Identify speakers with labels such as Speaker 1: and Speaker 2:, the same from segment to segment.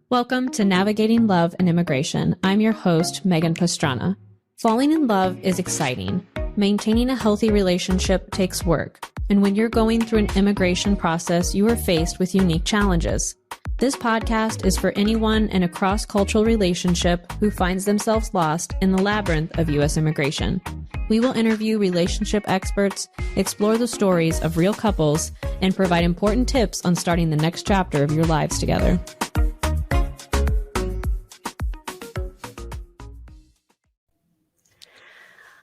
Speaker 1: Welcome to Navigating Love and Immigration. I'm your host, Megan Pastrana. Falling in love is exciting. Maintaining a healthy relationship takes work. And when you're going through an immigration process, you are faced with unique challenges. This podcast is for anyone in a cross-cultural relationship who finds themselves lost in the labyrinth of U.S. immigration. We will interview relationship experts, explore the stories of real couples, and provide important tips on starting the next chapter of your lives together.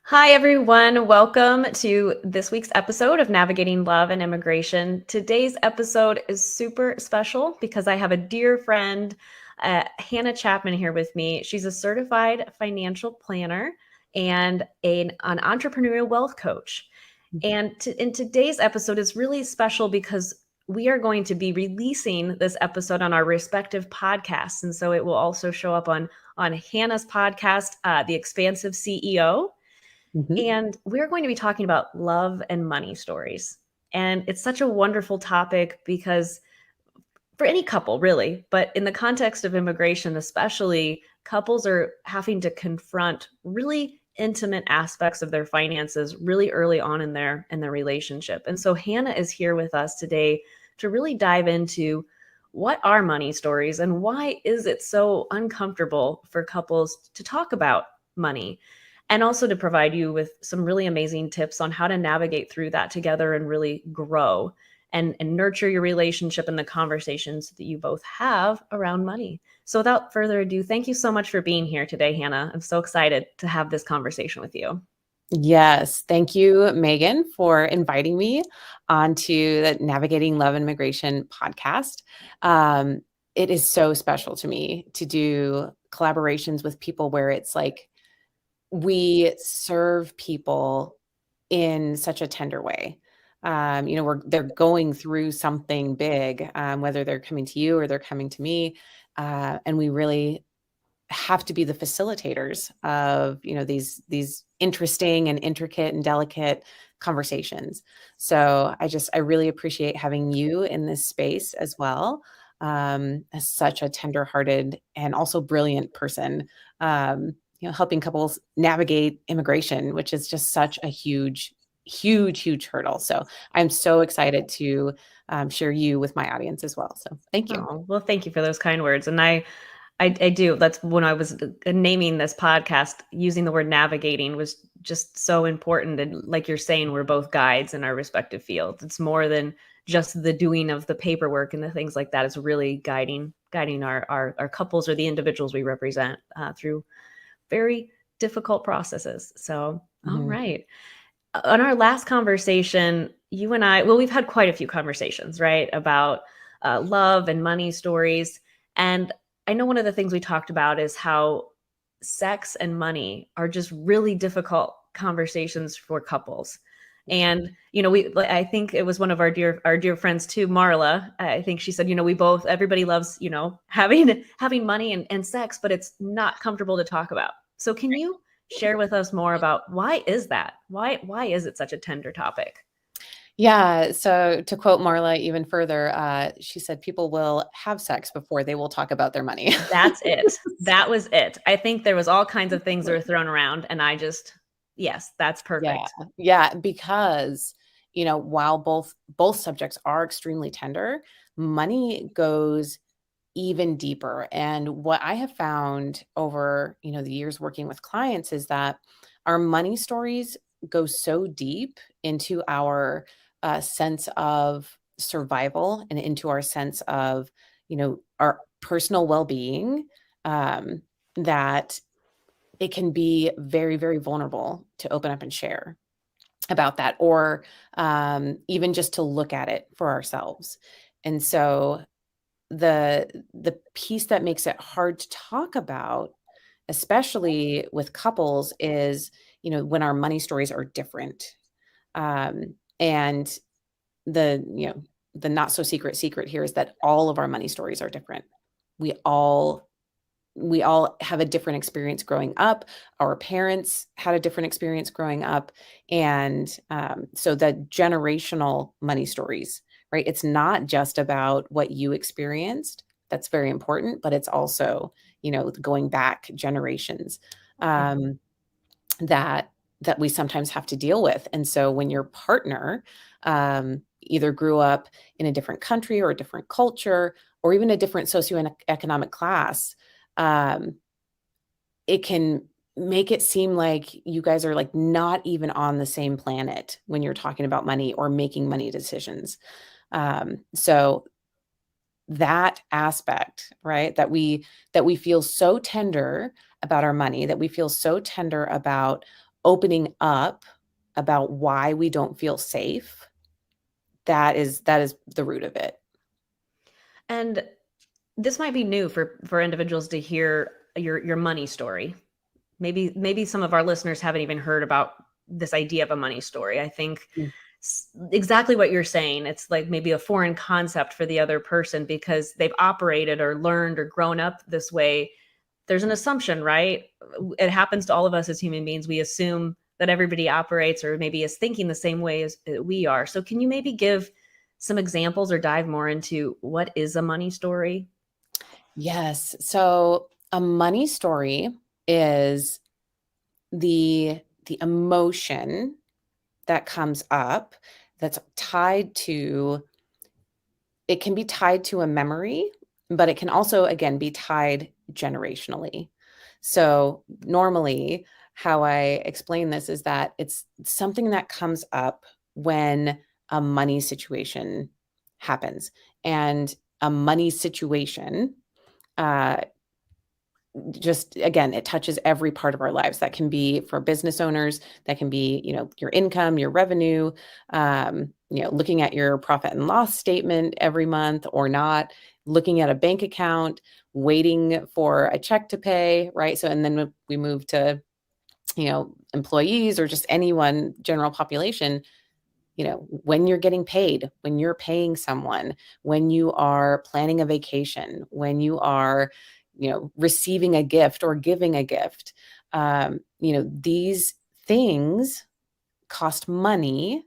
Speaker 1: Hi, everyone. Welcome to this week's episode of Navigating Love and Immigration. Today's episode is super special because I have a dear friend, Hannah Chapman, here with me. She's a certified financial planner and an entrepreneurial wealth coach. And in today's episode is really special because we are going to be releasing this episode on our respective podcasts. And so it will also show up on Hannah's podcast, The Expansive CEO. And we're going to be talking about love and money stories. And it's such a wonderful topic because for any couple, really, but in the context of immigration, especially, couples are having to confront really intimate aspects of their finances really early on in their relationship. And so Hannah is here with us today to really dive into what are money stories and why is it so uncomfortable for couples to talk about money, and also to provide you with some really amazing tips on how to navigate through that together and really grow and nurture your relationship and the conversations that you both have around money. So without further ado, thank you so much for being here today, Hannah. I'm so excited to have this conversation with you.
Speaker 2: Yes. Thank you, Megan, for inviting me onto the Navigating Love and Immigration podcast. It is so special to me to do collaborations with people where it's like we serve people in such a tender way. They're going through something big, whether they're coming to you or they're coming to me, and we really have to be the facilitators of these interesting and intricate and delicate conversations. So I really appreciate having you in this space as well, as such a tender-hearted and also brilliant person. Helping couples navigate immigration, which is just such a huge hurdle. So I'm so excited to share you with my audience as well. So thank you.
Speaker 1: Oh, well, thank you for those kind words. And I do. That's when I was naming this podcast, using the word navigating was just so important. And like you're saying, we're both guides in our respective fields. It's more than just the doing of the paperwork and the things like that. It's really guiding our couples or the individuals we represent through very difficult processes. So, all right. On our last conversation, you and I, well, we've had quite a few conversations, right, about love and money stories. And I know one of the things we talked about is how sex and money are just really difficult conversations for couples. And, I think it was one of our dear friends too, Marla. I think she said, everybody loves, having money and sex, but it's not comfortable to talk about. So can you share with us more about why is that? Why is it such a tender topic?
Speaker 2: Yeah. So to quote Marla even further, she said, people will have sex before they will talk about their money.
Speaker 1: That's it. That was it. I think there was all kinds of things that were thrown around and yes, that's perfect.
Speaker 2: Yeah. Because, while both subjects are extremely tender, money goes even deeper. And what I have found over, the years working with clients is that our money stories go so deep into our sense of survival and into our sense of, our personal well-being, that it can be very, very vulnerable to open up and share about that, or even just to look at it for ourselves. And so the piece that makes it hard to talk about, especially with couples, is, when our money stories are different. And the not so secret here is that all of our money stories are different. We all have a different experience growing up. Our parents had a different experience growing up. And so the generational money stories, right? It's not just about what you experienced, that's very important, but it's also, going back generations, um, that that we sometimes have to deal with. And so when your partner either grew up in a different country or a different culture or even a different socioeconomic class, um, it can make it seem like you guys are like not even on the same planet when you're talking about money or making money decisions. So that aspect, right, that we feel so tender about our money, that we feel so tender about opening up about why we don't feel safe, that is the root of it.
Speaker 1: And this might be new for individuals to hear your money story. Maybe some of our listeners haven't even heard about this idea of a money story. I think
Speaker 2: Mm.
Speaker 1: exactly what you're saying. It's like maybe a foreign concept for the other person because they've operated or learned or grown up this way. There's an assumption, right? It happens to all of us as human beings. We assume that everybody operates or maybe is thinking the same way as we are. So can you maybe give some examples or dive more into what is a money story?
Speaker 2: Yes. So a money story is the emotion that comes up that's tied to it can be tied to a memory, but it can also, again, be tied generationally. So, normally, how I explain this is that it's something that comes up when a money situation happens. And a money situation, uh, just again, it touches every part of our lives. That can be for business owners, that can be, your income, your revenue, looking at your profit and loss statement every month or not, looking at a bank account, waiting for a check to pay, right? So, and then we move to, employees or just anyone, general population, when you're getting paid, when you're paying someone, when you are planning a vacation, when you are, receiving a gift or giving a gift, these things cost money,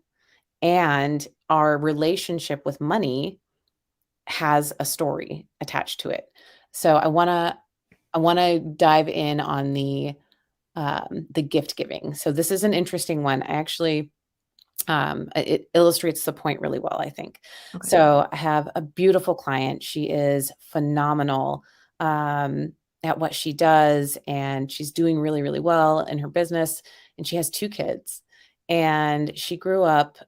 Speaker 2: and our relationship with money has a story attached to it. So I want to dive in on the gift giving. So this is an interesting one. I actually it illustrates the point really well, I think.
Speaker 1: Okay.
Speaker 2: So I have a beautiful client. She is phenomenal at what she does, and she's doing really, really well in her business. And she has two kids, and she grew up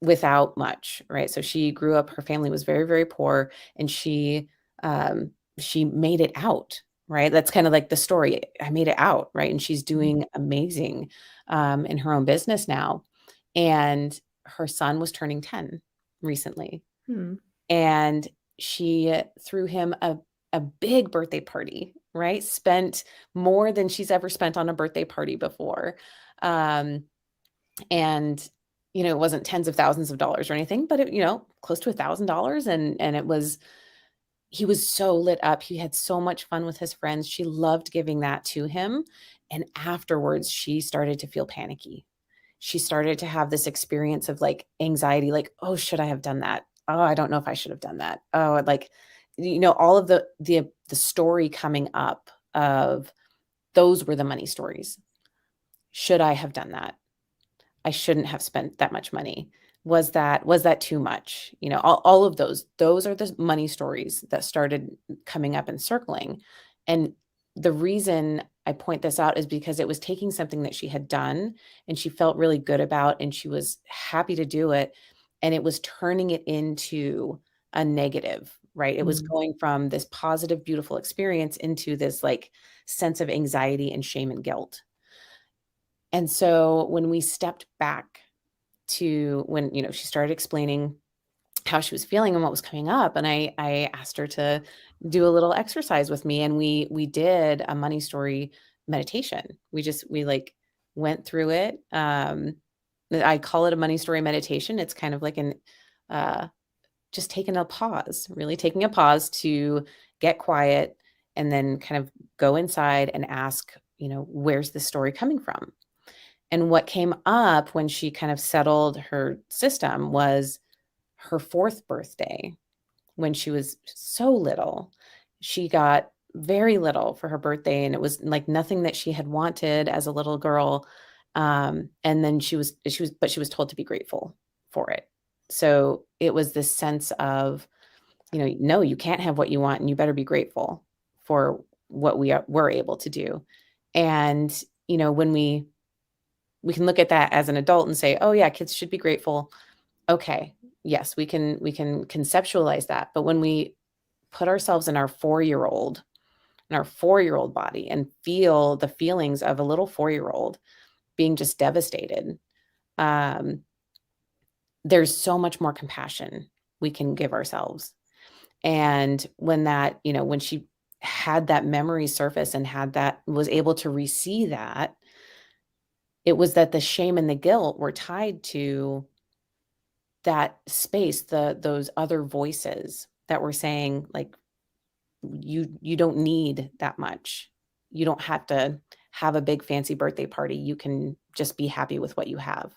Speaker 2: without much, right? So she grew up, her family was very, very poor, and she made it out, right? That's kind of like the story. I made it out, right? And she's doing amazing in her own business now. And her son was turning 10 recently.
Speaker 1: Hmm.
Speaker 2: And she threw him a big birthday party, right? Spent more than she's ever spent on a birthday party before. Um, and it wasn't tens of thousands of dollars or anything, but it, close to $1,000. And he was so lit up. He had so much fun with his friends. She loved giving that to him. And afterwards, she started to feel panicky. She started to have this experience of like anxiety, like, oh, should I have done that? Oh, I don't know if I should have done that. Oh, like, all of the story coming up of those were the money stories. Should I have done that? I shouldn't have spent that much money. Was that too much? All of those are the money stories that started coming up and circling. And the reason I point this out is because it was taking something that she had done and she felt really good about and she was happy to do it, and it was turning it into a negative, right? It was
Speaker 1: Mm.
Speaker 2: going from this positive, beautiful experience into this like sense of anxiety and shame and guilt. And so when we stepped back to when, she started explaining how she was feeling and what was coming up, and I asked her to do a little exercise with me, and we did a money story meditation. We like went through it. I call it a money story meditation. It's kind of like an uh just taking a pause, really taking a pause to get quiet and then kind of go inside and ask, where's the story coming from? And what came up when she kind of settled her system was her fourth birthday when she was so little. She got very little for her birthday, and it was like nothing that she had wanted as a little girl. And then but she was told to be grateful for it. So it was this sense of, no, you can't have what you want, and you better be grateful for what we're able to do. And, when we can look at that as an adult and say, oh yeah, kids should be grateful. Okay. Yes, we can conceptualize that. But when we put ourselves in our 4-year-old body and feel the feelings of a little 4-year-old being just devastated, um, there's so much more compassion we can give ourselves. And when she had that memory surface and was able to re-see that, it was that the shame and the guilt were tied to that space, those other voices that were saying, like, you don't need that much. You don't have to have a big fancy birthday party. You can just be happy with what you have.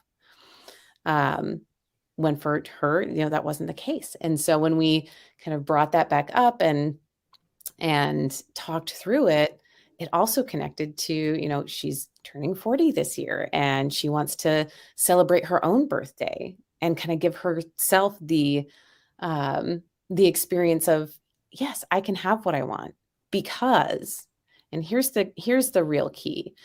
Speaker 2: When for her, that wasn't the case. And so when we kind of brought that back up and talked through it, it also connected to, she's turning 40 this year, and she wants to celebrate her own birthday and kind of give herself the experience of, yes, I can have what I want, because, and here's the real key.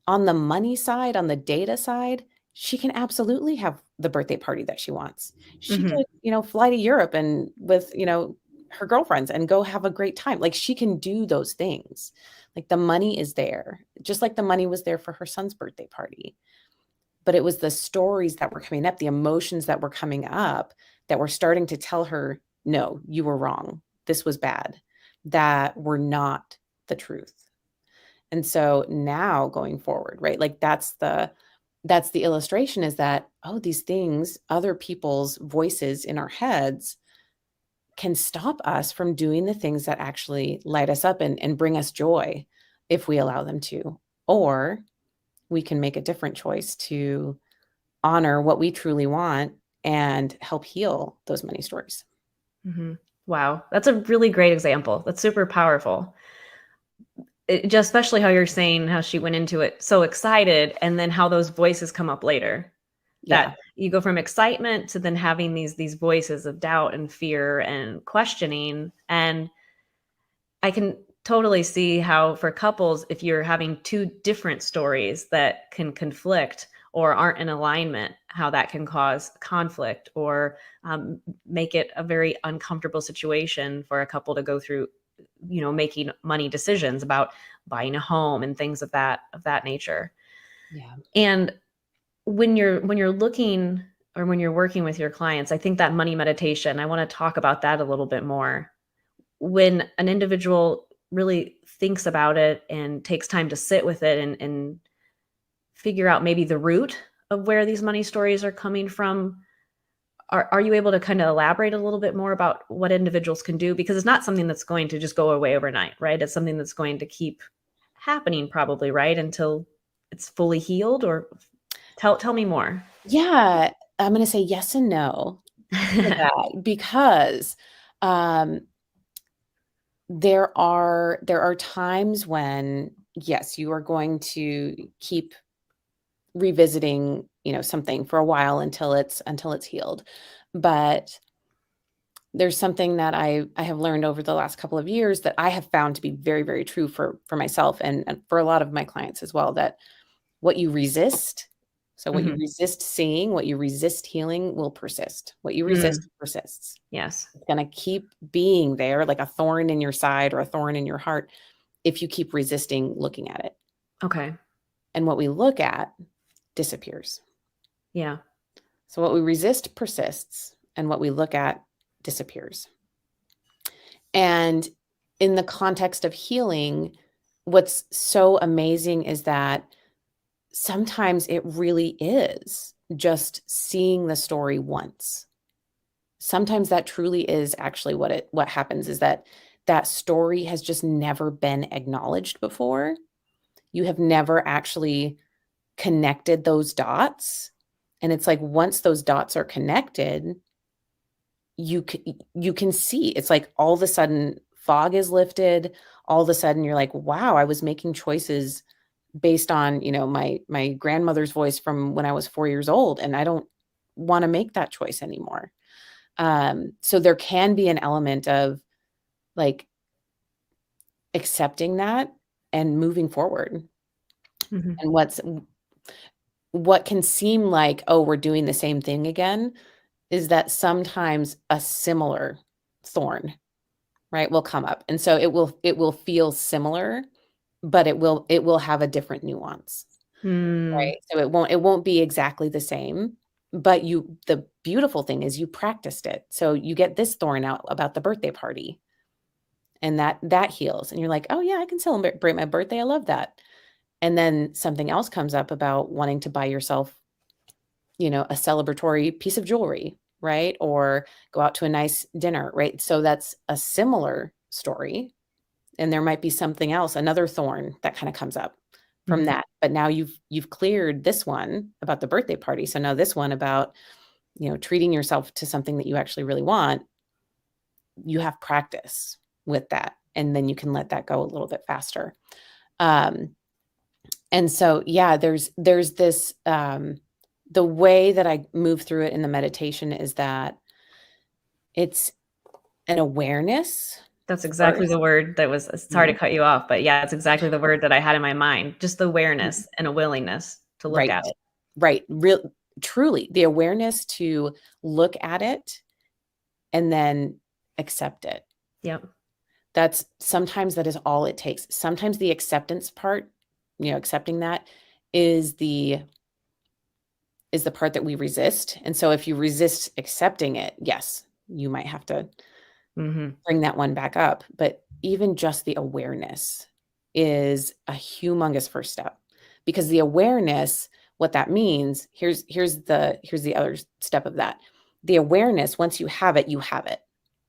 Speaker 2: On the money side, on the data side, she can absolutely have the birthday party that she wants. She
Speaker 1: Mhm.
Speaker 2: could, fly to Europe and with, her girlfriends and go have a great time. Like, she can do those things. Like, the money is there, just like the money was there for her son's birthday party. But it was the stories that were coming up, the emotions that were coming up, that were starting to tell her, no, you were wrong. This was bad. That were not the truth. And so now going forward, right? Like, that's the illustration, is that, oh, these things, other people's voices in our heads, can stop us from doing the things that actually light us up and bring us joy, if we allow them to. Or we can make a different choice to honor what we truly want and help heal those money stories.
Speaker 1: Mhm. Wow, that's a really great example. That's super powerful. Just especially how you're saying how she went into it so excited, and then how those voices come up later. That
Speaker 2: Yeah.
Speaker 1: you go from excitement to then having these voices of doubt and fear and questioning. And I can totally see how, for couples, if you're having two different stories that can conflict or aren't in alignment, how that can cause conflict, or make it a very uncomfortable situation for a couple to go through, making money decisions about buying a home and things of that nature.
Speaker 2: Yeah.
Speaker 1: And when you're looking, or when you're working with your clients, I think that money meditation, I want to talk about that a little bit more. When an individual really thinks about it and takes time to sit with it and figure out maybe the root of where these money stories are coming from, are you able to kind of elaborate a little bit more about what individuals can do? Because it's not something that's going to just go away overnight, right? It's something that's going to keep happening, probably, right, until it's fully healed. Or tell me more.
Speaker 2: Yeah. I'm going to say yes and no to that, because um, there are times when, yes, you are going to keep revisiting, something for a while until it's healed. But there's something that I have learned over the last couple of years that I have found to be very, very true for myself, and for a lot of my clients as well, that what you resist, so what you
Speaker 1: Mhm.
Speaker 2: resist seeing, what you resist healing, will persist. What you
Speaker 1: Mm,
Speaker 2: resist persists.
Speaker 1: yes.
Speaker 2: It's going to keep being there, like a thorn in your side or a thorn in your heart, if you keep resisting looking at it.
Speaker 1: Okay.
Speaker 2: And what we look at disappears.
Speaker 1: Yeah.
Speaker 2: So what we resist persists, and what we look at disappears. And in the context of healing, what's so amazing is that sometimes it really is just seeing the story once. Sometimes that truly is actually what happens, is that story has just never been acknowledged before. You have never actually connected those dots. And it's like, once those dots are connected, you can see it's like all of a sudden fog is lifted. All of a sudden you're like, wow, I was making choices based on, my grandmother's voice from when I was 4 years old, and I don't want to make that choice anymore. So there can be an element of like accepting that and moving forward.
Speaker 1: Mhm.
Speaker 2: And what can seem like, oh, we're doing the same thing again, is that sometimes a similar thorn, right, will come up. And so it will feel similar, but it will have a different nuance,
Speaker 1: Mm.
Speaker 2: right? So it won't be exactly the same, but the beautiful thing is you practiced it. So you get this thorn out about the birthday party, and that heals, and you're like, "Oh yeah, I can celebrate my birthday. I love that." And then something else comes up about wanting to buy yourself, a celebratory piece of jewelry, right? Or go out to a nice dinner, right? So that's a similar story. And there might be something else, another thorn that kind of comes up from
Speaker 1: Mhm.
Speaker 2: that. But now you've cleared this one about the birthday party. So now this one about, treating yourself to something that you actually really want, you have practice with that. And then you can let that go a little bit faster. Um, and so, yeah, there's this, the way that I move through it in the meditation is that it's an awareness
Speaker 1: That's exactly the
Speaker 2: first.
Speaker 1: word that was sorry to cut you off, but yeah, it's exactly the word that I had in my mind. Just the
Speaker 2: Mhm.
Speaker 1: awareness and a willingness to look
Speaker 2: Right.
Speaker 1: at it.
Speaker 2: Right. Truly the awareness to look at it and then accept it.
Speaker 1: Yep.
Speaker 2: That's sometimes that is all it takes. Sometimes the acceptance part, accepting that is the part that we resist. And so if you resist accepting it, yes, you might have to
Speaker 1: Mhm.
Speaker 2: bring that one back up. But even just the awareness is a humongous first step, because the awareness, what that means, here's the other step of that. The awareness, once you have it, you have it.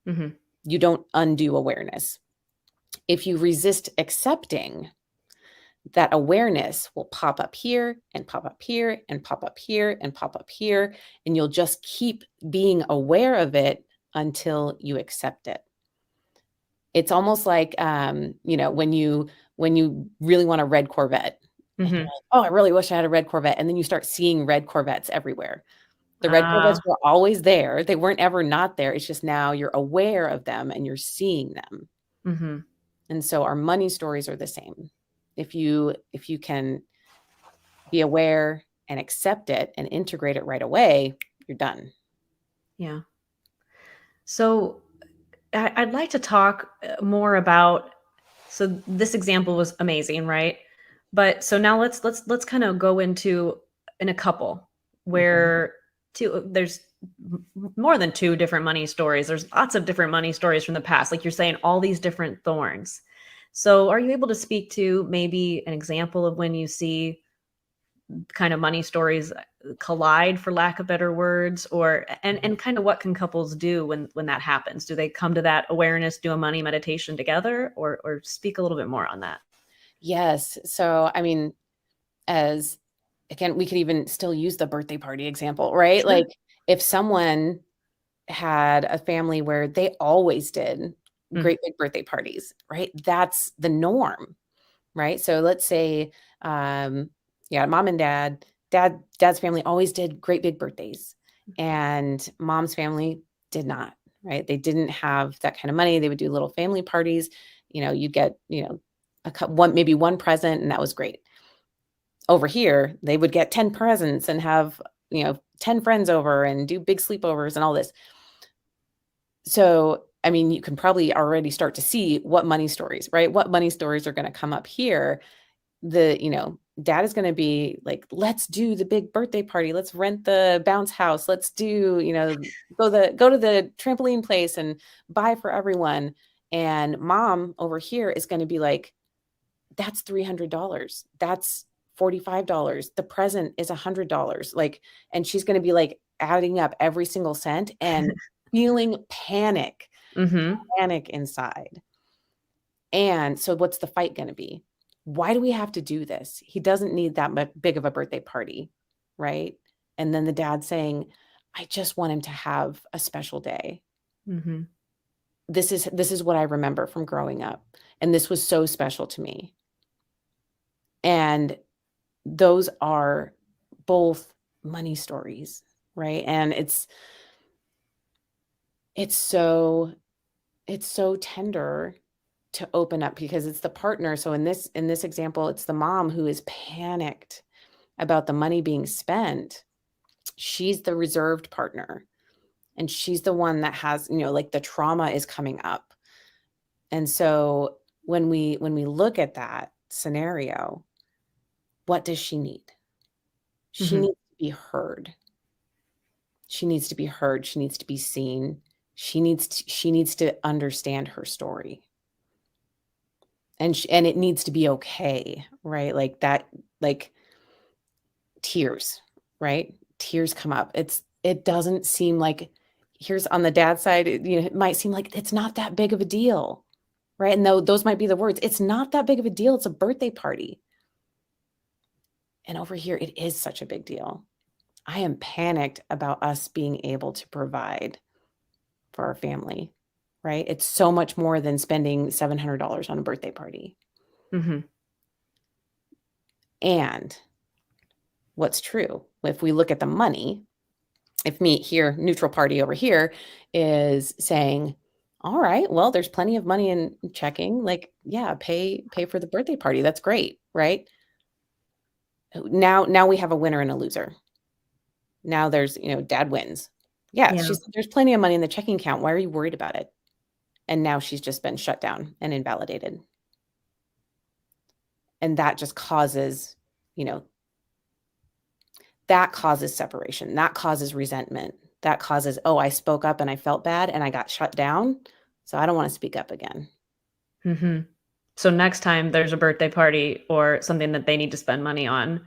Speaker 1: Mhm.
Speaker 2: You don't undo awareness. If you resist accepting, that awareness will pop up here and pop up here and pop up here and pop up here, and you'll just keep being aware of it until you accept it. It's almost like, when you really want a red Corvette, and you're
Speaker 1: Mhm.
Speaker 2: like, "Oh, I really wish I had a red Corvette," and then you start seeing red Corvettes everywhere. The red Corvettes
Speaker 1: Ah.
Speaker 2: were always there. They weren't ever not there. It's just now you're aware of them and you're seeing them.
Speaker 1: Mhm.
Speaker 2: And so our money stories are the same. If you can be aware and accept it and integrate it right away, you're done.
Speaker 1: Yeah. So I'd like to talk more about. So this example was amazing, right? But so now let's kind of go into in a couple
Speaker 2: Mhm.
Speaker 1: where there's more than two different money stories. There's lots of different money stories from the past, like you're saying, all these different thorns. So are you able to speak to maybe an example of when you see kind of money stories collide, for lack of better words, or and kind of what can couples do when that happens? Do they come to that awareness, do a money meditation together, or speak a little bit more on that?
Speaker 2: Yes. So, I mean, as again, we could even still use the birthday party example, right?
Speaker 1: Sure.
Speaker 2: Like if someone had a family where they always did
Speaker 1: Mm.
Speaker 2: great big birthday parties, right? That's the norm, right? So let's say, yeah, mom and dad's family always did great big birthdays, and mom's family did not, right? They didn't have that kind of money. They would do little family parties. You'd get, maybe one present, and that was great. Over here, they would get 10 presents and have, 10 friends over and do big sleepovers and all this. So, I mean, you can probably already start to see what money stories, right? What money stories are going to come up here. Dad is going to be like, let's do the big birthday party. Let's rent the bounce house. Let's do, go to the trampoline place and buy for everyone. And mom over here is going to be like, that's $300. That's $45. The present is $100. Like, and she's going to be like adding up every single cent and feeling
Speaker 1: Mhm.
Speaker 2: panic inside. And so what's the fight going to be? Why do we have to do this? He doesn't need that big of a birthday party, right? And then the dad saying, I just want him to have a special day.
Speaker 1: Mhm.
Speaker 2: This is what I remember from growing up, and this was so special to me. And those are both money stories, right? And it's so it's so tender to open up because it's the partner. So in this example, it's the mom who is panicked about the money being spent. She's the reserved partner, and she's the one that has, like, the trauma is coming up. And so when we look at that scenario, what does she need? She
Speaker 1: Mhm.
Speaker 2: needs to be heard. She needs to be heard. She needs to be seen. She needs to understand her story. And it needs to be okay, right? Like that, like tears, right? Tears come up. It doesn't seem like, here's on the dad side, it might seem like it's not that big of a deal, right? And those might be the words. It's not that big of a deal. It's a birthday party. And over here, it is such a big deal. I am panicked about us being able to provide for our family, right? It's so much more than spending $700 on a birthday party.
Speaker 1: Mhm.
Speaker 2: And what's true, if we look at the money, if me here, neutral party over here, is saying, all right, well, there's plenty of money in checking, like, yeah, pay for the birthday party. That's great, right? Now we have a winner and a loser. Now there's, dad wins. Yeah,
Speaker 1: Yeah.
Speaker 2: she said there's plenty of money in the checking account. Why are you worried about it? And now she's just been shut down and invalidated. And that just causes, you know, that causes separation. That causes resentment. That causes, oh, I spoke up and I felt bad and I got shut down. So I don't want to speak up again.
Speaker 1: Mhm. So next time there's a birthday party or something that they need to spend money on,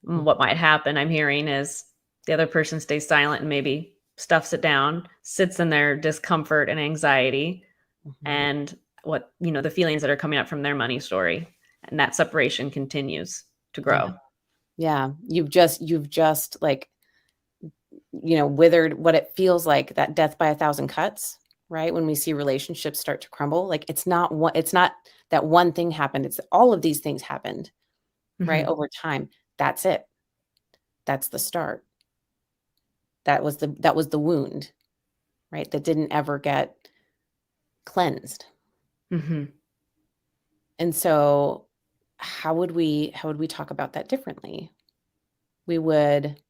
Speaker 1: what might happen, I'm hearing, is the other person stays silent and maybe stuffs it down, sits in their discomfort and anxiety
Speaker 2: Mhm.
Speaker 1: and the feelings that are coming up from their money story. And that separation continues to
Speaker 2: Yeah.
Speaker 1: grow.
Speaker 2: Yeah. You've just like, withered what it feels like, that death by a thousand cuts, right? When we see relationships start to crumble, like it's not that one thing happened. It's all of these things happened, right?
Speaker 1: Mhm.
Speaker 2: Over time. That's it. That's the start. That was the wound, right? That didn't ever get cleansed.
Speaker 1: Mhm.
Speaker 2: And so how would we talk about that differently? We would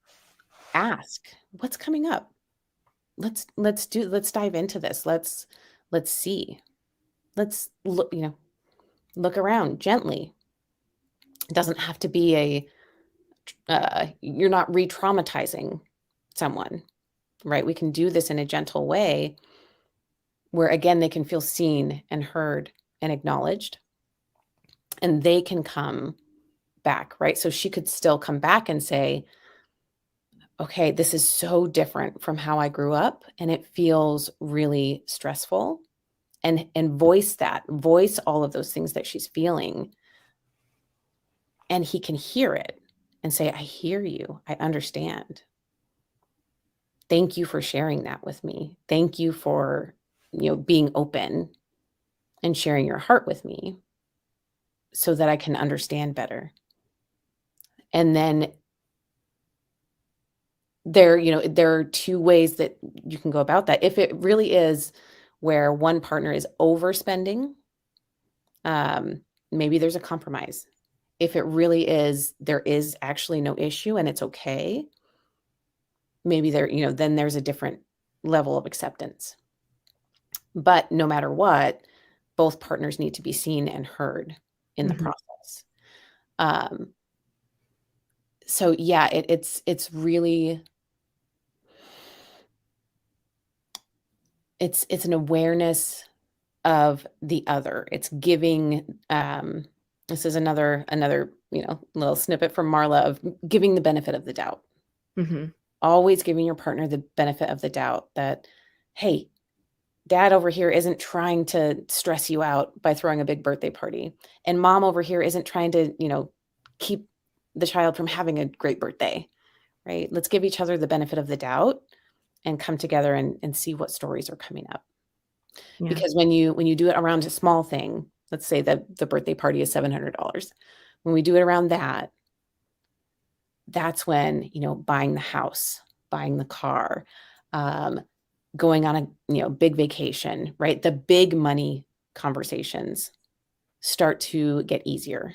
Speaker 2: ask, what's coming up? Let's dive into this. Let's see. Let's look around gently. It doesn't have to be you're not re-traumatizing someone, right? We can do this in a gentle way where, again, they can feel seen and heard and acknowledged, and they can come back, right? So she could still come back and say, okay, this is so different from how I grew up, and it feels really stressful. And voice all of those things that she's feeling, and he can hear it and say, I hear you. I understand. Thank you for sharing that with me. Thank you for, being open and sharing your heart with me so that I can understand better. And then there are two ways that you can go about that. If it really is where one partner is overspending, um, maybe there's a compromise. If it really is, there is actually no issue and it's okay, maybe then there's a different level of acceptance. But no matter what, both partners need to be seen and heard in the
Speaker 1: Mhm.
Speaker 2: process. Um, so yeah, it's really, it's an awareness of the other. It's giving, this is another, little snippet from Marla of giving the benefit of the doubt.
Speaker 1: Mhm.
Speaker 2: Always giving your partner the benefit of the doubt that, hey, dad over here isn't trying to stress you out by throwing a big birthday party. And mom over here isn't trying to, keep the child from having a great birthday, right? Let's give each other the benefit of the doubt and come together and see what stories are coming up.
Speaker 1: Yeah.
Speaker 2: Because when you do it around a small thing, let's say that the birthday party is $700. When we do it around that, that's when, buying the house, buying the car, um, going on a, big vacation, right? The big money conversations start to get easier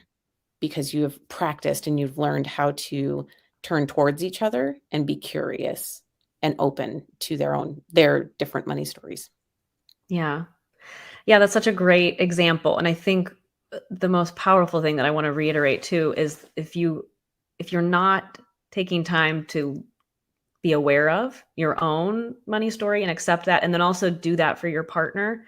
Speaker 2: because you have practiced and you've learned how to turn towards each other and be curious and open to their different money stories.
Speaker 1: Yeah. Yeah, that's such a great example, and I think, the most powerful thing that I wanna reiterate too is if you're not taking time to be aware of your own money story and accept that, and then also do that for your partner,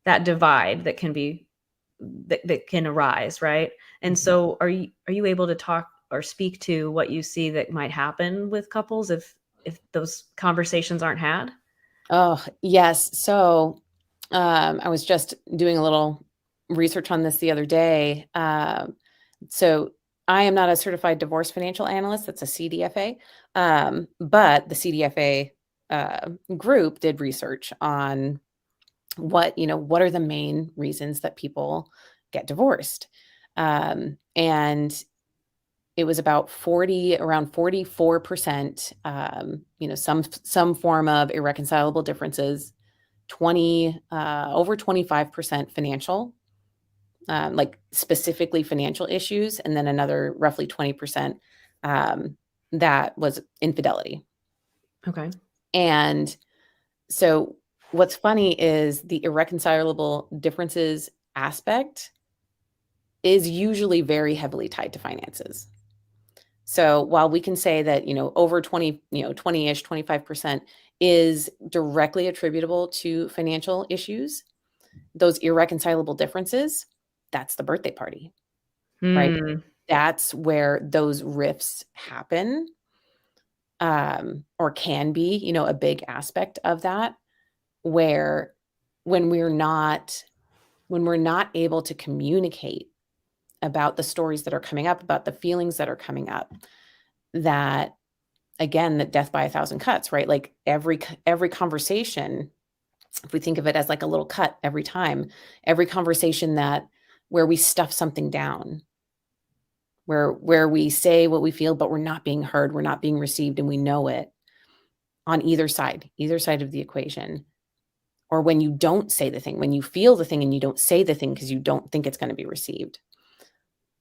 Speaker 1: that divide that can arise, right? And
Speaker 2: Mhm.
Speaker 1: so are you able to talk or speak to what you see that might happen with couples if those conversations aren't had?
Speaker 2: Oh, yes. So, I was just doing a little research on this the other day. So I am not a certified divorce financial analyst. That's a CDFA. But the CDFA group did research on what are the main reasons that people get divorced. And it was about around 44%, some form of irreconcilable differences, over 25% financial, like specifically financial issues, and then another roughly 20% um, that was infidelity.
Speaker 1: Okay.
Speaker 2: And so what's funny is the irreconcilable differences aspect is usually very heavily tied to finances. So while we can say that, over 20, 20-ish, 25% is directly attributable to financial issues, those irreconcilable differences, that's the birthday party, right?
Speaker 1: Hmm.
Speaker 2: That's where those rifts happen, or can be, a big aspect of that, where when we're not able to communicate about the stories that are coming up, about the feelings that are coming up, that again, that death by a thousand cuts, right? Like every conversation, if we think of it as like a little cut every time, every conversation that where we stuff something down, where we say what we feel, but we're not being heard, we're not being received, and we know it on either side of the equation. Or when you don't say the thing, when you feel the thing and you don't say the thing because you don't think it's going to be received,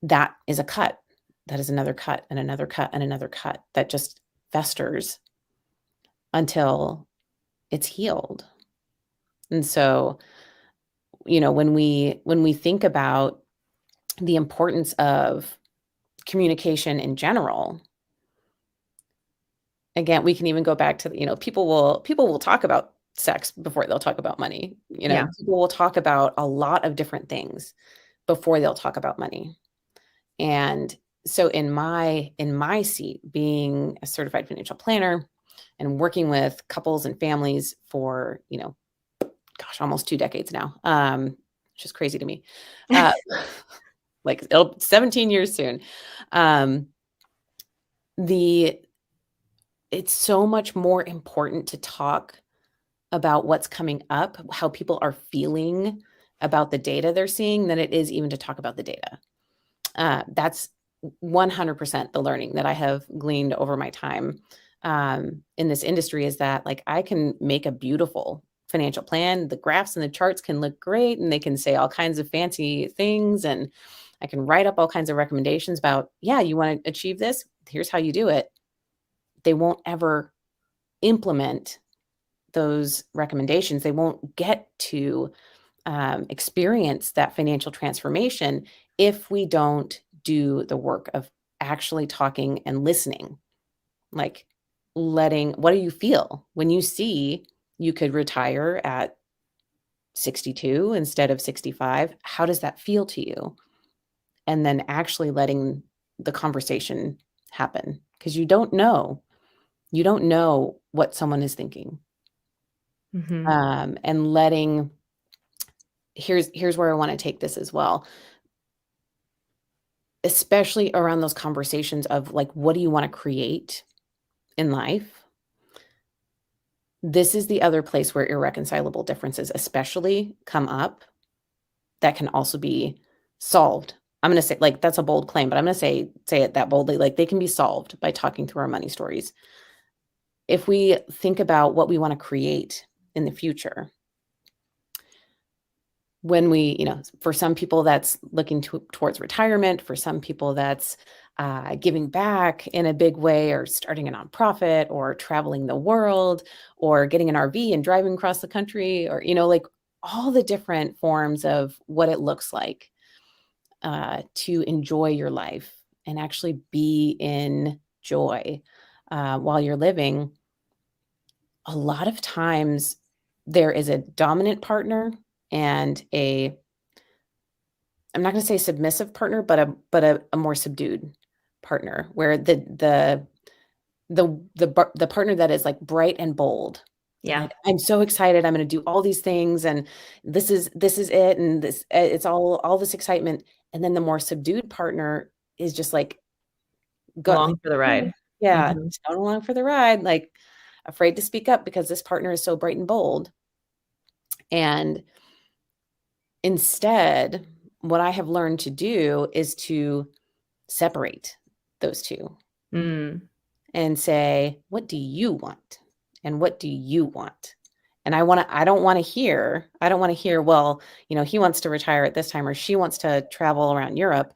Speaker 2: that is a cut. That is another cut and another cut and another cut that just festers until it's healed. And so, when we think about the importance of communication in general, again, we can even go back to, people will talk about sex before they'll talk about money.
Speaker 1: Yeah.
Speaker 2: People will talk about a lot of different things before they'll talk about money. And so in my seat, being a certified financial planner and working with couples and families for, gosh, almost 2 decades now, which is crazy to me. Uh, like, 17 years soon. Um, the it's so much more important to talk about what's coming up, how people are feeling about the data they're seeing than it is even to talk about the data. That's 100% the learning that I have gleaned over my time in this industry is that, like, I can make a beautiful financial plan. The graphs and the charts can look great and they can say all kinds of fancy things. And I can write up all kinds of recommendations about, yeah, you want to achieve this? Here's how you do it. They won't ever implement those recommendations. They won't get to experience that financial transformation if we don't do the work of actually talking and listening. Like, what do you feel when you see you could retire at 62 instead of 65? How does that feel to you? And then actually letting the conversation happen, because you don't know what someone is thinking.
Speaker 1: Mhm.
Speaker 2: And letting here's where I want to take this as well, especially around those conversations of, like, what do you want to create in life? this is the other place where irreconcilable differences especially come up that can also be solved. I'm going to say, like, that's a bold claim, but I'm going to say it that boldly, like they can be solved by talking through our money stories. If we think about what we want to create in the future, when we, for some people that's looking towards retirement, for some people that's giving back in a big way, or starting a nonprofit, or traveling the world, or getting an RV and driving across the country, or, like all the different forms of what it looks like to enjoy your life and actually be in joy while you're living. A lot of times there is a dominant partner and I'm not going to say submissive partner, but a more subdued partner, where the partner that is like bright and bold.
Speaker 1: Yeah.
Speaker 2: Like, I'm so excited. I'm going to do all these things, and this is it, and this it's all this excitement. And then the more subdued partner is just like
Speaker 1: Along for the ride.
Speaker 2: yeah,
Speaker 1: Mhm.
Speaker 2: just going along for the ride, like afraid to speak up because this partner is so bright and bold. And instead, what I have learned to do is to separate those two
Speaker 1: Mm.
Speaker 2: and say, what do you want? And what do you want? And I don't want to hear, well, he wants to retire at this time, or she wants to travel around Europe.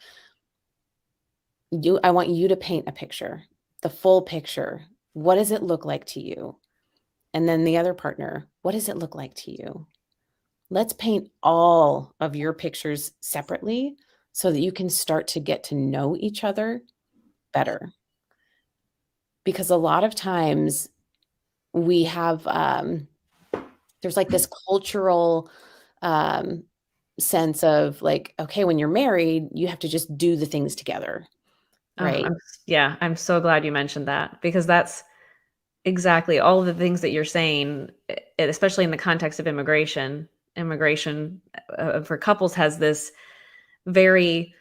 Speaker 2: I want you to paint a picture, the full picture. What does it look like to you? And then the other partner, what does it look like to you? Let's paint all of your pictures separately so that you can start to get to know each other better. Because a lot of times we have, there's like this cultural sense of like, okay, when you're married, you have to just do the things together,
Speaker 1: Oh,
Speaker 2: right?
Speaker 1: I'm so glad you mentioned that, because that's exactly all of the things that you're saying, especially in the context of immigration. Immigration for couples has this very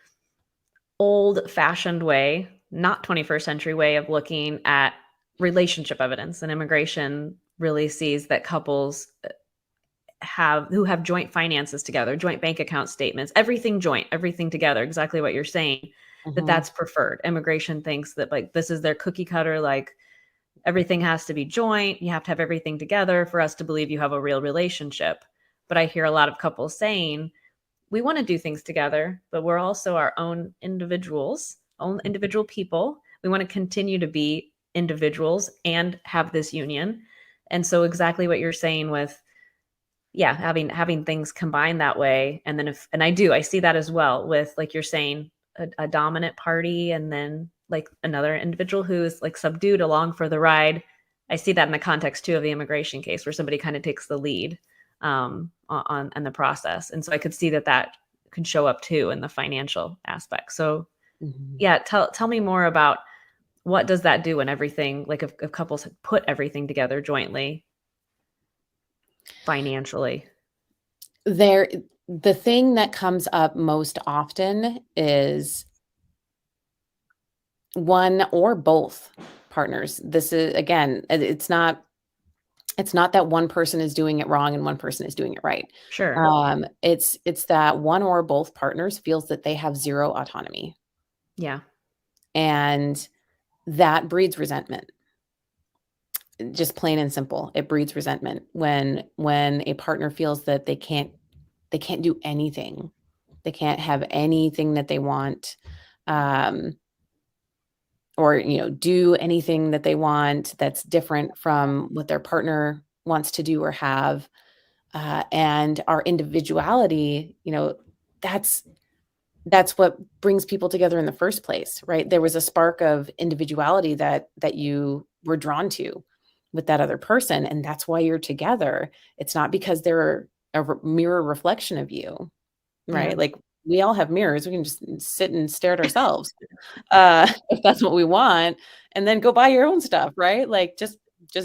Speaker 1: old-fashioned way, not 21st century way of looking at relationship evidence. And immigration really sees that couples who have joint finances together, joint bank account statements, everything joint, everything together, exactly what you're saying,
Speaker 2: Mhm,
Speaker 1: that's preferred. Immigration thinks that like this is their cookie cutter, like everything has to be joint, you have to have everything together for us to believe you have a real relationship. But I hear a lot of couples saying, we want to do things together, but we're also our own individuals, own individual people. We want to continue to be individuals and have this union. And so exactly what you're saying with, yeah, having things combined that way. And then if, and I see that as well with, like you're saying, a dominant party and then like another individual who is like subdued along for the ride. I see that in the context too of the immigration case where somebody kind of takes the lead on the process. And so I could see that could show up too in the financial aspect. So
Speaker 2: mhm.
Speaker 1: yeah, tell me more about what does that do when everything, like if couples put everything together jointly financially.
Speaker 2: There, the thing that comes up most often is one or both partners. This is, again, it's not that one person is doing it wrong and one person is doing it right.
Speaker 1: Sure.
Speaker 2: It's that one or both partners feels that they have zero autonomy,
Speaker 1: Yeah.
Speaker 2: and that breeds resentment. Just plain and simple, it breeds resentment when a partner feels that they can't do anything. They can't have anything that they want, um, or do anything that they want that's different from what their partner wants to do or have. And our individuality, that's that's what brings people together in the first place, right? There was a spark of individuality that you were drawn to with that other person, and that's why you're together. It's not because they're a mirror reflection of you,
Speaker 1: Yeah.
Speaker 2: right? Like, we all have mirrors. We can just sit and stare at ourselves, if that's what we want, and then go buy your own stuff, right? Like, just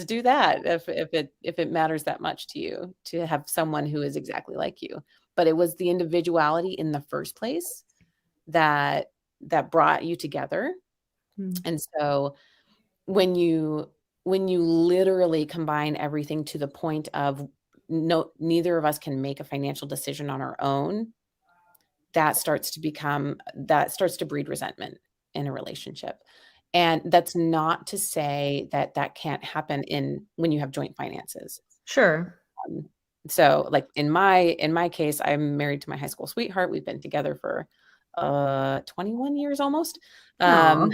Speaker 2: do that if it matters that much to you to have someone who is exactly like you. But it was the individuality in the first place that brought you together.
Speaker 1: Mm.
Speaker 2: And so when you when you literally combine everything to the point of neither of us can make a financial decision on our own, that starts to breed resentment in a relationship. And that's not to say that that can't happen when you have joint finances.
Speaker 1: Sure.
Speaker 2: Um, so like in my case, I'm married to my high school sweetheart. We've been together for 21 years almost.
Speaker 1: Oh,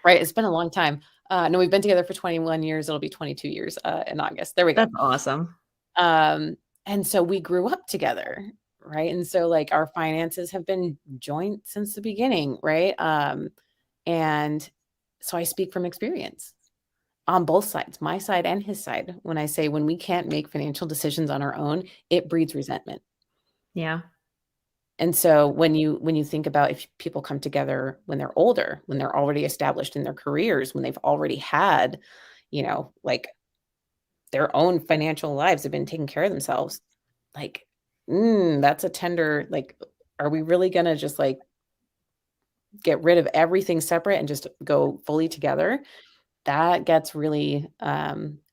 Speaker 2: Right. It's been a long time. No, we've been together for 21 years. It'll be 22 years in August. There we go.
Speaker 1: that's awesome.
Speaker 2: Um, and so we grew up together, right? And so like our finances have been joint since the beginning, right? And so I speak from experience on both sides, my side and his side, when I say when we can't make financial decisions on our own, it breeds resentment.
Speaker 1: Yeah.
Speaker 2: And so when you think about if people come together when they're older, when they're already established in their careers, when they've already had, like their own financial lives have been taking care of themselves, like, that's a tender, like, are we really gonna just like get rid of everything separate and just go fully together? That gets really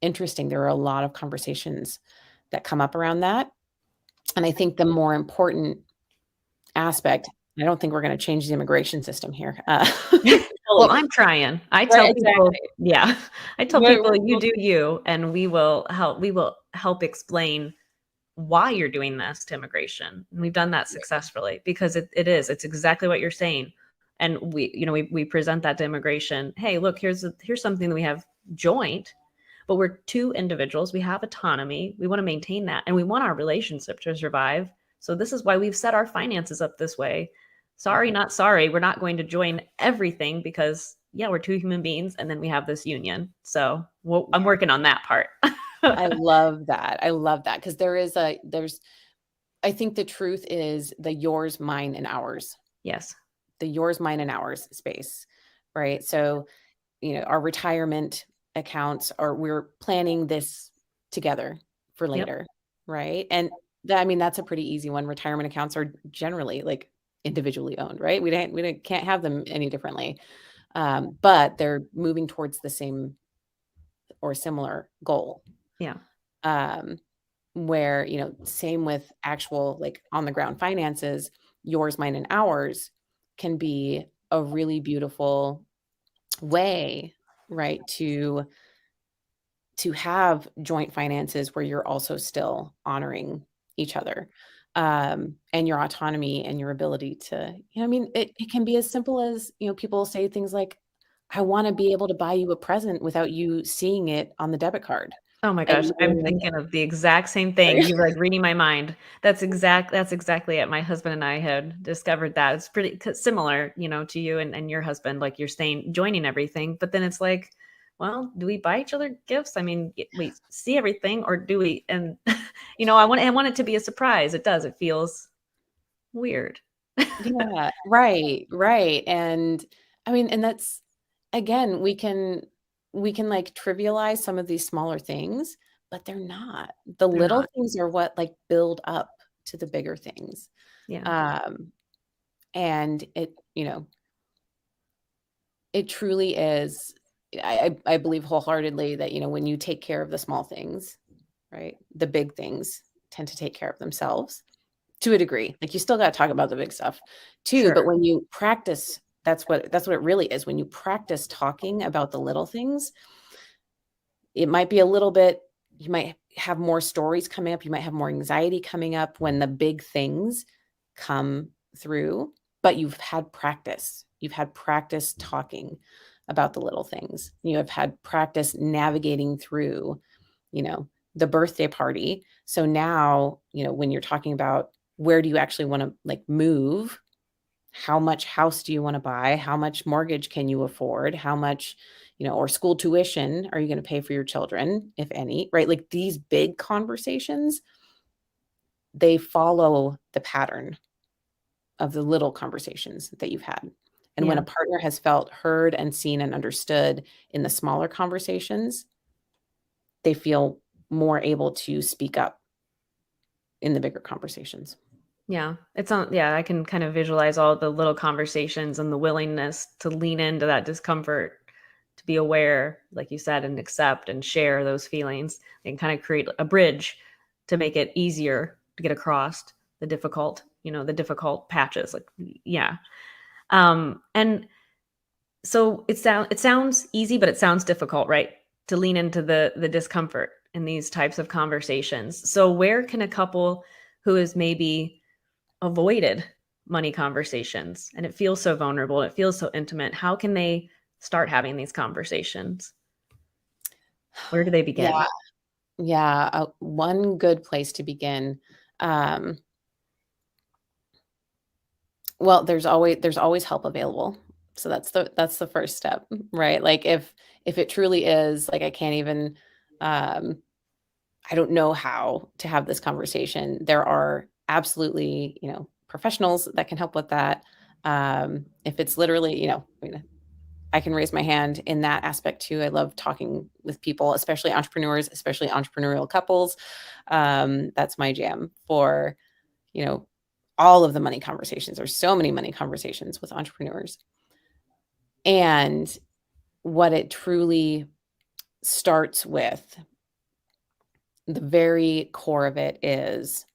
Speaker 2: interesting. There are a lot of conversations that come up around that. And I think the more important aspect, I don't think we're going to change the immigration system here.
Speaker 1: Well,
Speaker 2: Fully.
Speaker 1: I'm trying. I
Speaker 2: Right,
Speaker 1: tell people,
Speaker 2: exactly.
Speaker 1: yeah, I tell people you do you, and we will help explain why you're doing this to immigration. And we've done that successfully because it's exactly what you're saying. And we present that to immigration. Hey, look, here's something that we have joint, but we're two individuals. We have autonomy. We want to maintain that, and we want our relationship to survive. So this is why we've set our finances up this way. Sorry, not sorry. We're not going to join everything because yeah, we're two human beings, and then we have this union. So I'm working on that part.
Speaker 2: I love that. I love that because I think the truth is the yours, mine, and ours.
Speaker 1: Yes.
Speaker 2: The yours, mine, and ours space, right? So, our retirement accounts, or we're planning this together for
Speaker 1: Yep.
Speaker 2: later, right? And that's a pretty easy one. Retirement accounts are generally like individually owned, right? Can't have them any differently. But they're moving towards the same or similar goal.
Speaker 1: Yeah.
Speaker 2: Um, where, same with actual like on the ground finances, yours, mine, and ours can be a really beautiful way, right, to have joint finances where you're also still honoring each other, and your autonomy and your ability to, it can be as simple as, people say things like, I want to be able to buy you a present without you seeing it on the debit card.
Speaker 1: Oh my
Speaker 2: And
Speaker 1: gosh, I'm
Speaker 2: you
Speaker 1: thinking of the exact same thing. You're, like, reading my mind. That's exactly it. My husband and I had discovered that. It's pretty similar, to you and your husband, like you're saying, joining everything, but then it's like, well, do we buy each other gifts? I mean, we see everything or do we? And, I want it to be a surprise. It does. It feels weird.
Speaker 2: Yeah, right, right. And and that's, again, we can like trivialize some of these smaller things, but they're not. The
Speaker 1: They're
Speaker 2: little
Speaker 1: not.
Speaker 2: things are what like build up to the bigger things.
Speaker 1: Yeah.
Speaker 2: Um, and it truly is. I believe wholeheartedly that, when you take care of the small things, right, the big things tend to take care of themselves to a degree. Like, you still got to talk about the big stuff too, but
Speaker 1: Sure.
Speaker 2: when you practice, that's what it really is. When you practice talking about the little things, it might be a little bit, you might have more stories coming up, you might have more anxiety coming up when the big things come through, but you've had practice. You've had practice talking about the little things. You have had practice navigating through, the birthday party. So now, when you're talking about where do you actually want to like move, how much house do you want to buy, how much mortgage can you afford, how much, or school tuition are you going to pay for your children, if any, right? Like, these big conversations, they follow the pattern of the little conversations that you've had. And when
Speaker 1: Yeah.
Speaker 2: a partner has felt heard and seen and understood in the smaller conversations, they feel more able to speak up in the bigger conversations.
Speaker 1: Yeah. I can kind of visualize all the little conversations and the willingness to lean into that discomfort to be aware, like you said, and accept and share those feelings and kind of create a bridge to make it easier to get across the difficult, the difficult patches. Like, yeah. And so it sounds easy, but it sounds difficult, right? To lean into the discomfort in these types of conversations. So where can a couple who has maybe avoided money conversations and it feels so vulnerable, it feels so intimate, how can they start having these conversations? Where do they
Speaker 2: Yeah.
Speaker 1: begin?
Speaker 2: Yeah. One good place to begin. Um, well, there's always help available. So that's the first step, right? Like if it truly is like I can't even um I don't know how to have this conversation. There are absolutely, professionals that can help with that. If it's literally, I mean, I can raise my hand in that aspect too. I love talking with people, especially entrepreneurs, especially entrepreneurial couples. That's my jam for, you know, all of the money conversations. There's so many money conversations with entrepreneurs. And what it truly starts with, the very core of it is,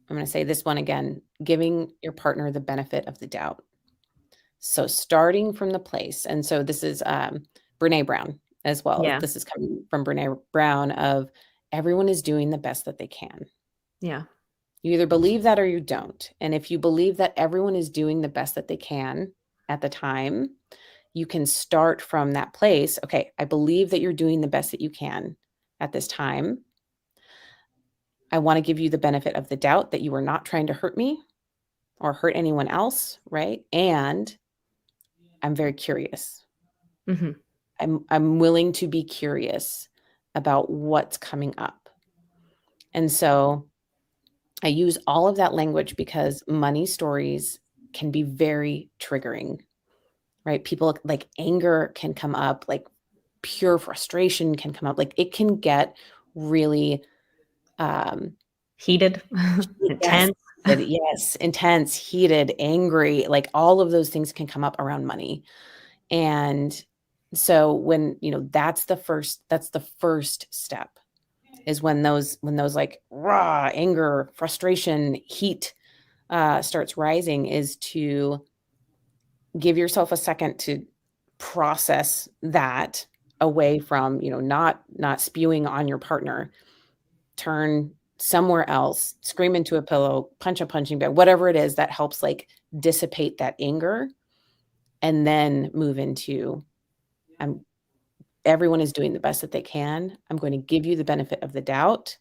Speaker 2: I'm going to say this one again, giving your partner the benefit of the doubt. So starting from the place, and so this is Brene Brown as well.
Speaker 1: Yeah.
Speaker 2: This is coming from Brene Brown of everyone is doing the best that they can.
Speaker 1: Yeah.
Speaker 2: You either believe that or you don't. And if you believe that everyone is doing the best that they can at the time, you can start from that place. Okay, I believe that you're doing the best that you can at this time. I want to give you the benefit of the doubt that you are not trying to hurt me or hurt anyone else, right? And I'm very curious.
Speaker 1: Hmm.
Speaker 2: I'm willing to be curious about what's coming up. And so I use all of that language because money stories can be very triggering, right? People like anger can come up, like pure frustration can come up, like it can get really um
Speaker 1: Heated,
Speaker 2: yes,
Speaker 1: intense.
Speaker 2: yes, intense, heated, angry, like all of those things can come up around money. And so when, that's the first step is when those like raw anger, frustration, heat starts rising, is to give yourself a second to process that away from, not spewing on your partner. Turn somewhere else, scream into a pillow, punch a punching bag, whatever it is that helps like dissipate that anger, and then move into, I'm everyone is doing the best that they can. I'm going to give you the benefit of the doubt.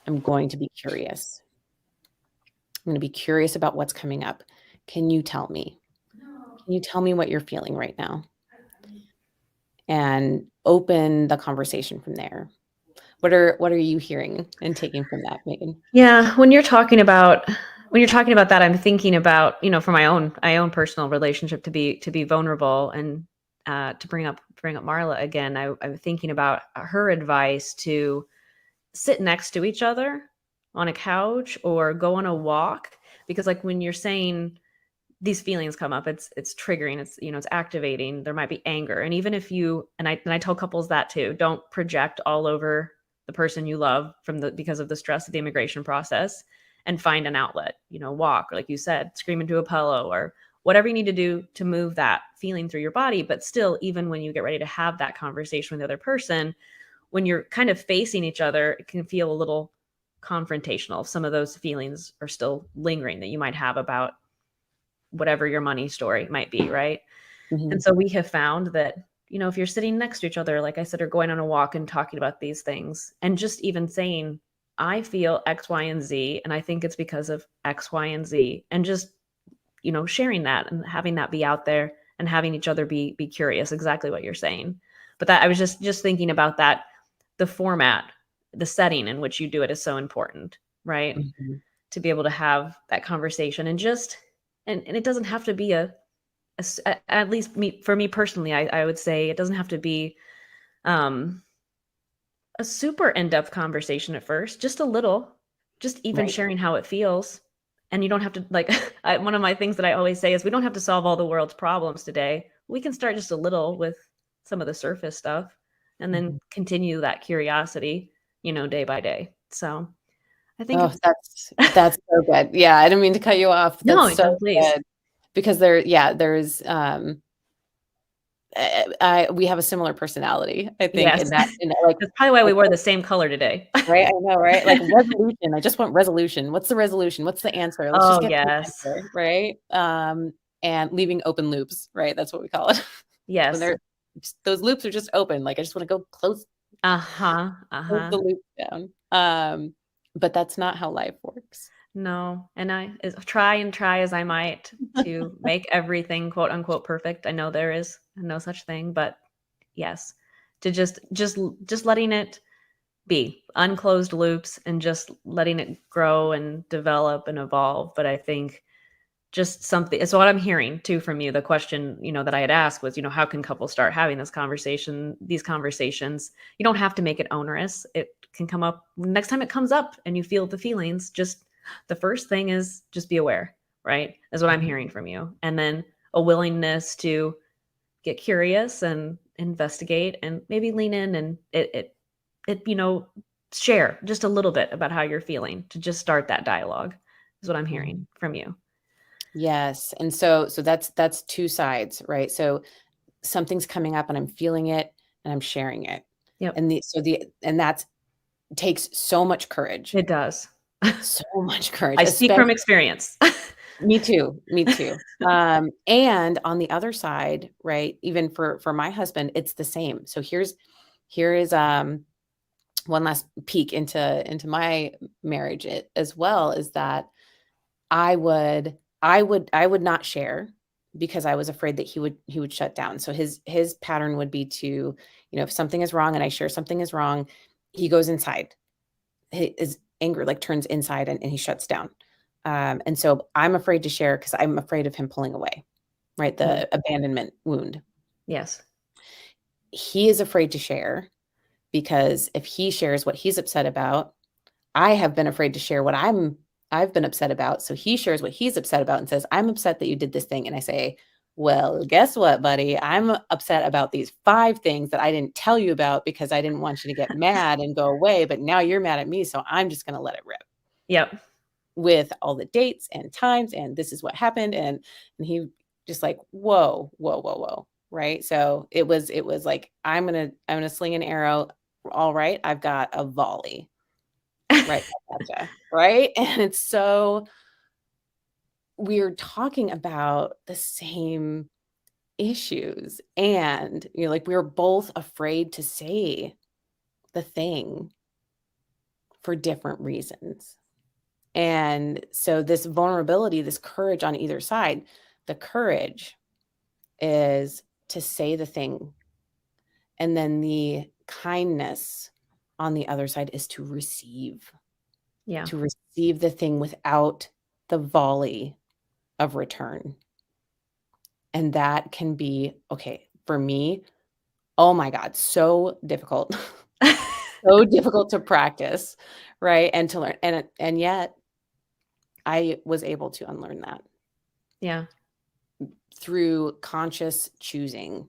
Speaker 2: I'm going to be curious. I'm going to be curious about what's coming up. Can you tell me? Can you tell me what you're feeling right now? And open the conversation from there. What are you hearing and taking from that, Megan?
Speaker 1: Yeah, when you're talking about that, I'm thinking about, for my own personal relationship, to be vulnerable and to bring up Marla again. I'm thinking about her advice to sit next to each other on a couch or go on a walk, because like when you're saying these feelings come up, it's triggering, it's activating, there might be anger, and even if you and I tell couples that too, don't project all over the person you love because of the stress of the immigration process, and find an outlet, walk, or like you said, scream into a pillow, or whatever you need to do to move that feeling through your body. But still, even when you get ready to have that conversation with the other person, when you're kind of facing each other, it can feel a little confrontational. Some of those feelings are still lingering that you might have about whatever your money story might be, right? And
Speaker 2: Mhm.
Speaker 1: so we have found that, if you're sitting next to each other, like I said, or going on a walk and talking about these things, and just even saying, I feel X, Y, and Z, and I think it's because of X, Y, and Z, and just, sharing that and having that be out there and having each other be curious, exactly what you're saying. But that I was just thinking about that, the format, the setting in which you do it is so important, right?
Speaker 2: Mhm.
Speaker 1: To be able to have that conversation, and and it doesn't have to be at least for me personally, I would say it doesn't have to be um, a super in-depth conversation at first, just a little, just even
Speaker 2: Right.
Speaker 1: sharing how it feels. And you don't have to, like, one of my things that I always say is we don't have to solve all the world's problems today. We can start just a little with some of the surface stuff, and then
Speaker 2: Mhm.
Speaker 1: continue that curiosity, day by day. So I think
Speaker 2: Oh,
Speaker 1: it's
Speaker 2: that's so good. Yeah, I didn't mean to cut you off. That's
Speaker 1: no,
Speaker 2: so
Speaker 1: please.
Speaker 2: good because there's we have a similar personality, I think,
Speaker 1: Yes.
Speaker 2: in that, like,
Speaker 1: That's probably why we wore the same color today.
Speaker 2: right? I know, right? Like resolution. I just want resolution. What's the resolution? What's the answer? Let's just
Speaker 1: Oh,
Speaker 2: get to the
Speaker 1: yes.
Speaker 2: answer, right? And leaving open loops, right? That's what we call it. When
Speaker 1: Yes.
Speaker 2: they're those loops are just open. Like I just want to go
Speaker 1: Uh-huh,
Speaker 2: close
Speaker 1: uh-huh.
Speaker 2: the loop down. But that's not how life works.
Speaker 1: No, and I try and try as I might to make everything quote unquote perfect. I know there is no such thing, but yes, to just letting it be unclosed loops and just letting it grow and develop and evolve. But I think just something it's what I'm hearing too from you. The question, that I had asked was, how can couples start having these conversations? You don't have to make it onerous. It can come up next time it comes up and you feel the feelings. Just the first thing is just be aware, right? Is what I'm
Speaker 2: Mhm.
Speaker 1: hearing from you. And then a willingness to get curious and investigate and maybe lean in and share just a little bit about how you're feeling to just start that dialogue is what I'm hearing
Speaker 2: Mhm.
Speaker 1: from you.
Speaker 2: Yes. And so that's two sides, right? So something's coming up and I'm feeling it and I'm sharing it.
Speaker 1: Yep.
Speaker 2: And that takes so much courage.
Speaker 1: It does.
Speaker 2: So much courage,
Speaker 1: I speak
Speaker 2: especially
Speaker 1: from experience.
Speaker 2: me too, me too. And on the other side, right, even for my husband, it's the same. So here is one last peek into my marriage as well, is that I would not share because I was afraid that he would shut down. So his pattern would be to, if something is wrong and I share something is wrong, he goes inside. His anger like turns inside and he shuts down. And so I'm afraid to share because I'm afraid of him pulling away, right?
Speaker 1: Mhm.
Speaker 2: The abandonment wound.
Speaker 1: Yes.
Speaker 2: He is afraid to share because if he shares what he's upset about, I have been afraid to share what I've been upset about. So he shares what he's upset about and says, "I'm upset that you did this thing." And I say, "Well, guess what, buddy? I'm upset about these 5 things that I didn't tell you about because I didn't want you to get mad and go away, but now you're mad at me, so I'm just going to let it rip."
Speaker 1: Yep.
Speaker 2: With all the dates and times and this is what happened and he just like, "Whoa, whoa, whoa, whoa." Right? So it was like, I'm going to sling an arrow. All right, I've got a volley. Right, gotcha, right? And it's so we're talking about the same issues, and, like, we were both afraid to say the thing for different reasons. And so this vulnerability, this courage on either side, the courage is to say the thing, and then the kindness on the other side is
Speaker 1: Yeah.
Speaker 2: to receive the thing without the volley of return. And that can be, okay, for me, oh my God, so difficult. So difficult to practice, right? And to learn. And yet I was able to unlearn that
Speaker 1: Yeah.
Speaker 2: through conscious choosing,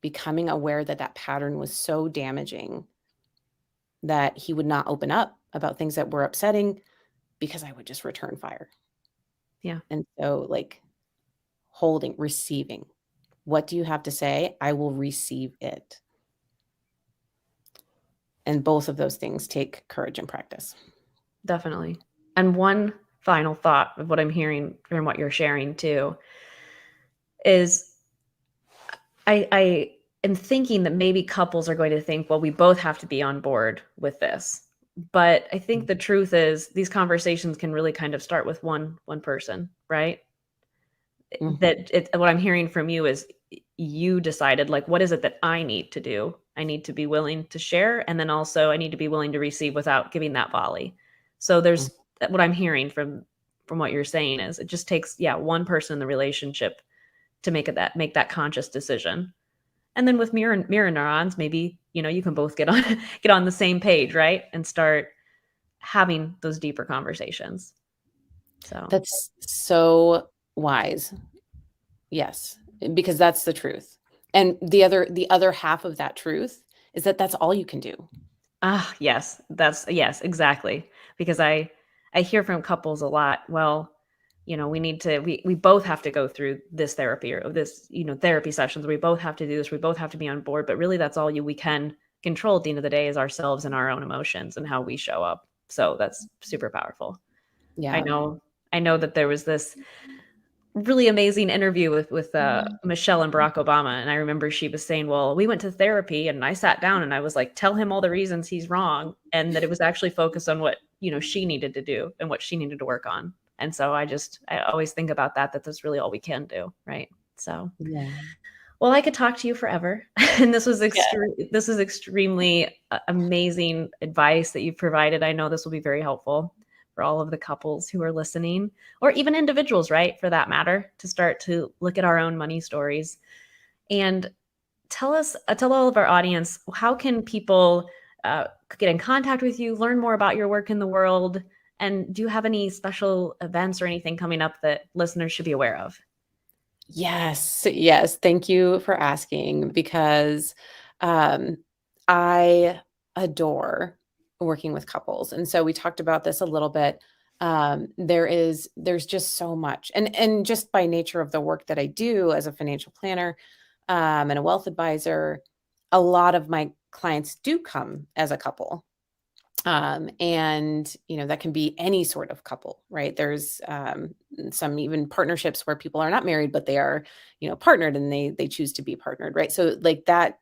Speaker 2: becoming aware that that pattern was so damaging that he would not open up about things that were upsetting because I would just return fire.
Speaker 1: Yeah.
Speaker 2: And so, like, receiving. What do you have to say? I will receive it. And both of those things take courage and practice.
Speaker 1: Definitely. And one final thought of what I'm hearing from what you're sharing too is I am thinking that maybe couples are going to think, well, we both have to be on board with this. But I think the truth is these conversations can really kind of start with one person, right?
Speaker 2: Mhm,
Speaker 1: That what I'm hearing from you is you decided like what is it that I need to do? I need to be willing to share and then also I need to be willing to receive without giving that volley. So
Speaker 2: mhm.
Speaker 1: there's what I'm hearing from what you're saying is it just takes one person in the relationship to make that conscious decision. And then with mirror neurons, maybe, you can both get on get on the same page, right? And start having those deeper conversations. So,
Speaker 2: That's so wise. Yes, because that's the truth. And the other half of that truth is that that's all you can do.
Speaker 1: Yes, yes, exactly. Because I hear from couples a lot, well, we both have to go through this therapy or this, therapy sessions. We both have to do this. We both have to be on board. But really that's all we can control at the end of the day is ourselves and our own emotions and how we show up. So that's super powerful. I
Speaker 2: Yeah.
Speaker 1: know I know that there was this really amazing interview with Michelle and Barack Obama, and I remember she was saying, "Well, we went to therapy, and I sat down and I was like, tell him all the reasons he's wrong, and that it was actually focused on what she needed to do and what she needed to work on." And so I always think about that that's really all we can do, right? So
Speaker 2: Yeah.
Speaker 1: well, I could talk to you forever. And
Speaker 2: Yeah.
Speaker 1: this is extremely amazing advice that you've provided. I know this will be very helpful for all of the couples who are listening, or even individuals, right? For that matter, to start to look at our own money stories. And tell all of our audience, how can people get in contact with you, learn more about your work in the world? And do you have any special events or anything coming up that listeners should be aware of?
Speaker 2: Yes, yes. Thank you for asking because um, I adore working with couples. And so we talked about this a little bit. There's just so much. And just by nature of the work that I do as a financial planner and a wealth advisor, a lot of my clients do come as a couple. And that can be any sort of couple, right? There's some even partnerships where people are not married but they are partnered, and they choose to be partnered, right? So like that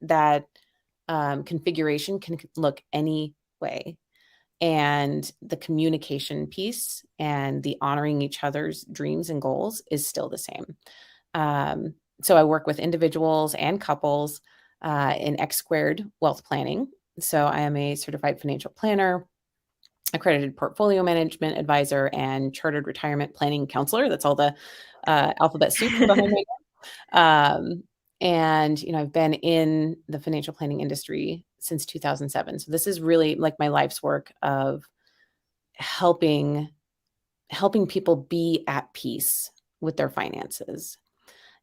Speaker 2: configuration can look any way, and the communication piece and the honoring each other's dreams and goals is still the same. So I work with individuals and couples in X squared wealth planning. So I am a certified financial planner, accredited portfolio management advisor, and chartered retirement planning counselor. That's all the alphabet soup behind my name. And I've been in the financial planning industry since 2007. So this is really like my life's work of helping people be at peace with their finances.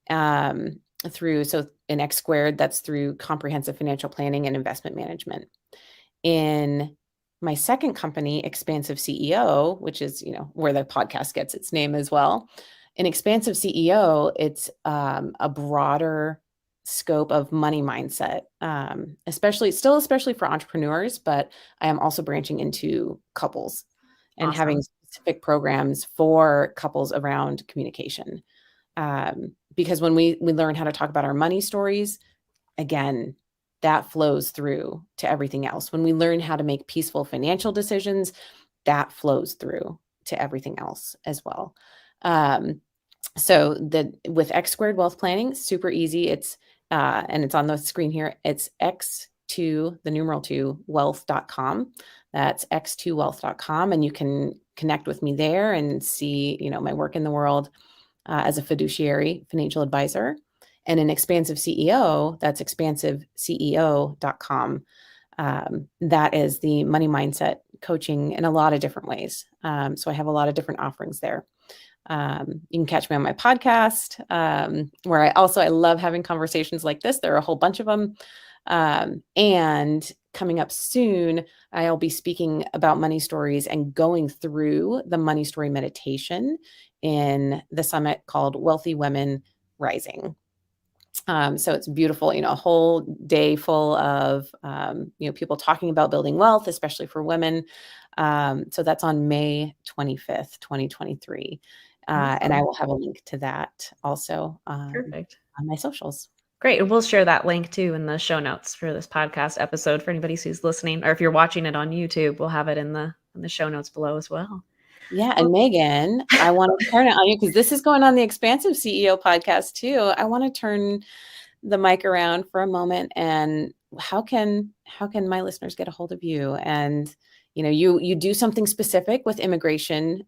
Speaker 2: Um, through so in X squared, that's through comprehensive financial planning and investment management. In my second company, Expansive CEO, which is, where the podcast gets its name as well. In Expansive CEO, it's a broader scope of money mindset, especially for entrepreneurs, but I am also branching into couples and having
Speaker 1: Awesome.
Speaker 2: specific programs for couples around communication. Because when we learn how to talk about our money stories, again, that flows through to everything else. When we learn how to make peaceful financial decisions, that flows through to everything else as well. So with X squared wealth planning, super easy. It's and it's on the screen here. It's X2, the numeral 2, wealth.com. That's x2wealth.com. And you can connect with me there and see, my work in the world as a fiduciary financial advisor. And an expansive CEO, that's expansiveceo.com. That is the money mindset coaching in a lot of different ways. So I have a lot of different offerings there. You can catch me on my podcast, where I love having conversations like this. There are a whole bunch of them. And coming up soon, I'll be speaking about money stories and going through the money story meditation in the summit called Wealthy Women Rising. So it's beautiful, a whole day full of, people talking about building wealth, especially for women. So that's on May 25th, 2023. And I
Speaker 1: Awesome.
Speaker 2: will have a link to that also
Speaker 1: Perfect.
Speaker 2: on my socials.
Speaker 1: Great. And we'll share that link too in the show notes for this podcast episode for anybody who's listening, or if you're watching it on YouTube, we'll have it in the show notes below as well.
Speaker 2: Yeah.
Speaker 1: Well,
Speaker 2: And Megan, I want to turn it on you because this is going on the Expansive CEO podcast too. I want to turn the mic around for a moment, and how can my listeners get a hold of you? And you do something specific with immigration,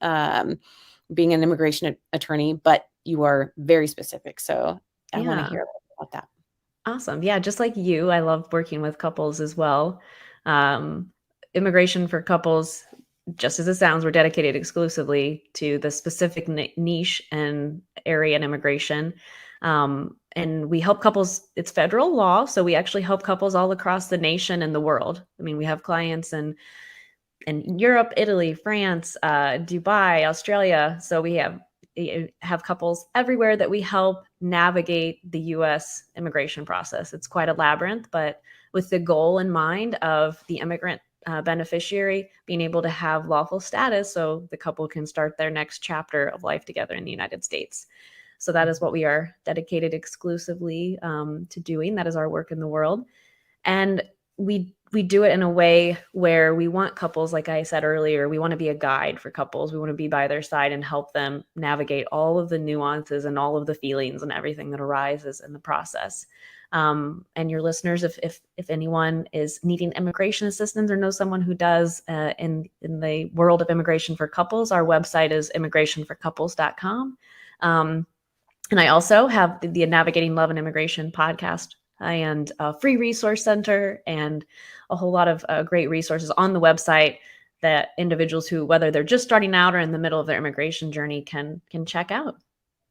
Speaker 2: being an immigration attorney, but you are very specific. So I want to
Speaker 1: yeah.
Speaker 2: hear about that.
Speaker 1: Awesome. Yeah, just like you, I love working with couples as well. Um, Immigration for couples, just as it sounds, we're dedicated exclusively to the specific niche and area in immigration. and we help couples. It's federal law, so we actually help couples all across the nation and the world. I mean, we have clients in Europe, Italy, France, Dubai, Australia. So we have couples everywhere that we help navigate the U.S. immigration process. It's quite a labyrinth, but with the goal in mind of the immigrant beneficiary being able to have lawful status so the couple can start their next chapter of life together in the United States. So that is what we are dedicated exclusively to doing. That is our work in the world. And we do it in a way where we want couples, like I said earlier, we want to be a guide for couples. We want to be by their side and help them navigate all of the nuances and all of the feelings and everything that arises in the process. And your listeners, if anyone is needing immigration assistance or knows someone who does in the world of immigration for couples, our website is immigrationforcouples.com. And I also have the Navigating Love and Immigration podcast and a free resource center and a whole lot of great resources on the website that individuals who, whether they're just starting out or in the middle of their immigration journey, can check out.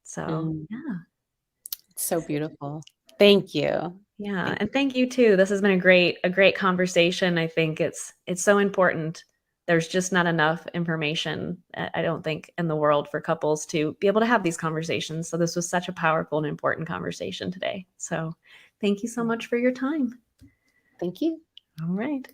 Speaker 1: So yeah.
Speaker 2: So beautiful. Thank you.
Speaker 1: Yeah, and thank you too. This has been a great conversation. I think it's so important. There's just not enough information, I don't think, in the world for couples to be able to have these conversations. So this was such a powerful and important conversation today. So thank you so much for your time.
Speaker 2: Thank you.
Speaker 1: All right.